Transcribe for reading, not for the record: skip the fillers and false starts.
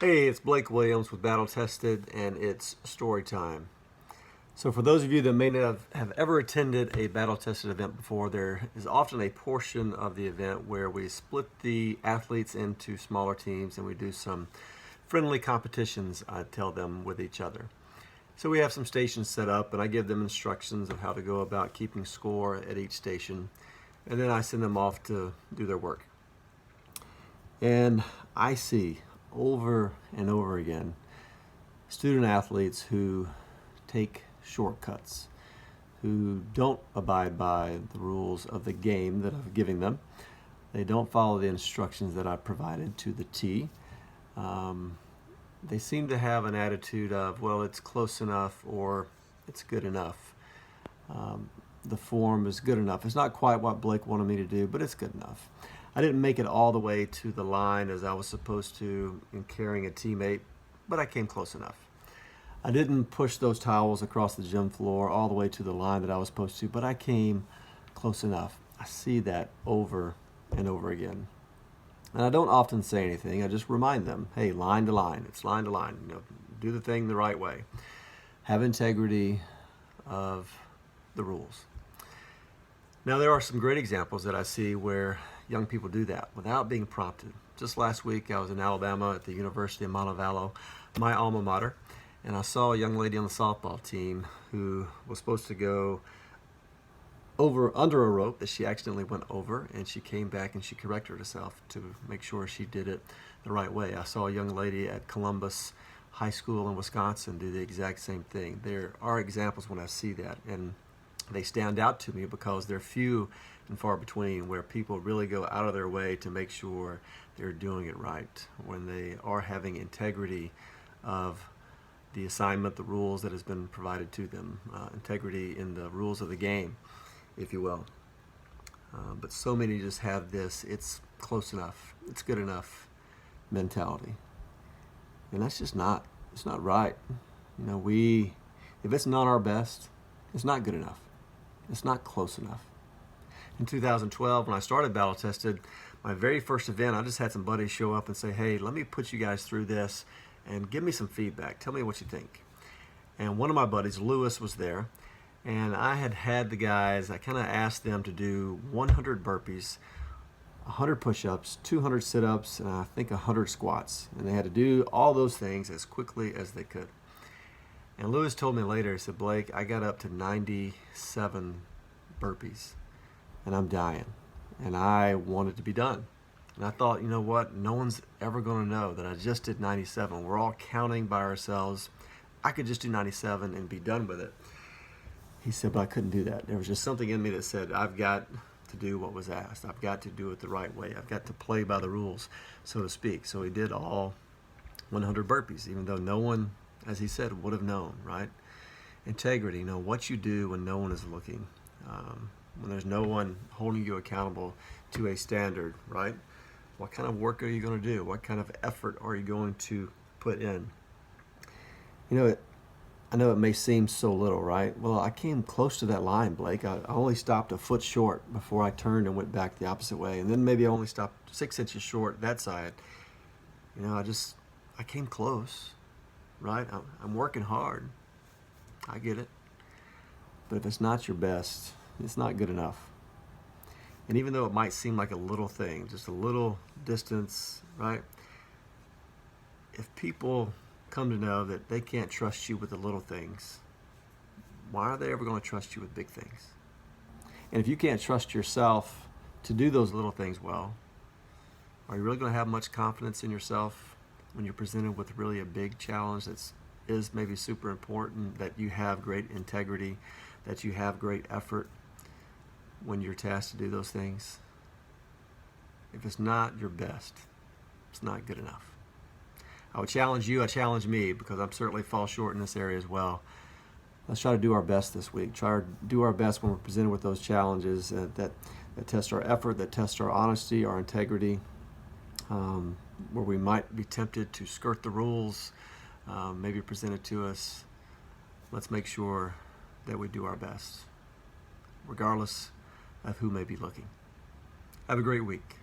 Hey, it's Blake Williams with Battle Tested, and it's story time. So, for those of you that may not have ever attended a Battle Tested event before, there is often a portion of the event where we split the athletes into smaller teams and we do some friendly competitions, I tell them, with each other. So, we have some stations set up, and I give them instructions of how to go about keeping score at each station, and then I send them off to do their work. And I see over and over again student athletes who take shortcuts, who don't abide by the rules of the game that I'm giving them. They don't follow the instructions that I provided to the T. They seem to have an attitude of, well, it's close enough or it's good enough. The form is good enough. It's not quite what Blake wanted me to do, but it's good enough. I didn't make it all the way to the line as I was supposed to in carrying a teammate, but I came close enough. I didn't push those towels across the gym floor all the way to the line that I was supposed to, but I came close enough. I see that over and over again. And I don't often say anything. I just remind them, hey, line to line. It's line to line. Do the thing the right way. Have integrity of the rules. Now, there are some great examples that I see where young people do that without being prompted. Just last week, I was in Alabama at the University of Montevallo, my alma mater, and I saw a young lady on the softball team who was supposed to go under a rope that she accidentally went over, and she came back and she corrected herself to make sure she did it the right way. I saw a young lady at Columbus High School in Wisconsin do the exact same thing. There are examples when I see that, and they stand out to me because they're few and far between where people really go out of their way to make sure they're doing it right, when they are having integrity of the assignment, the rules that has been provided to them, integrity in the rules of the game, if you will. But so many just have this, it's close enough, it's good enough mentality. And that's just it's not right. If it's not our best, it's not good enough. It's not close enough. In 2012, when I started Battle Tested, my very first event, I just had some buddies show up and say, hey, let me put you guys through this and give me some feedback. Tell me what you think. And one of my buddies, Lewis, was there. And I had the guys, I kind of asked them to do 100 burpees, 100 push-ups, 200 sit-ups, and I think 100 squats. And they had to do all those things as quickly as they could. And Lewis told me later, he said, Blake, I got up to 97 burpees, and I'm dying. And I wanted to be done. And I thought, you know what? No one's ever going to know that I just did 97. We're all counting by ourselves. I could just do 97 and be done with it. He said, but I couldn't do that. There was just something in me that said, I've got to do what was asked. I've got to do it the right way. I've got to play by the rules, so to speak. So he did all 100 burpees, even though no one, as he said, would have known, right? Integrity, what you do when no one is looking, when there's no one holding you accountable to a standard, right? What kind of work are you going to do? What kind of effort are you going to put in? I know it may seem so little, right? Well, I came close to that line, Blake. I only stopped a foot short before I turned and went back the opposite way. And then maybe I only stopped 6 inches short that side. I came close, right? I'm working hard. I get it. But if it's not your best, it's not good enough. And even though it might seem like a little thing, just a little distance, right? If people come to know that they can't trust you with the little things, why are they ever going to trust you with big things? And if you can't trust yourself to do those little things well, are you really going to have much confidence in yourself when you're presented with really a big challenge that is maybe super important, that you have great integrity, that you have great effort when you're tasked to do those things? If it's not your best, it's not good enough. I would challenge you, I challenge me, because I'm certainly fall short in this area as well. Let's try to do our best this week. Try to do our best when we're presented with those challenges that test our effort, that test our honesty, our integrity, where we might be tempted to skirt the rules, maybe presented to us. Let's make sure that we do our best, regardless of who may be looking. Have a great week.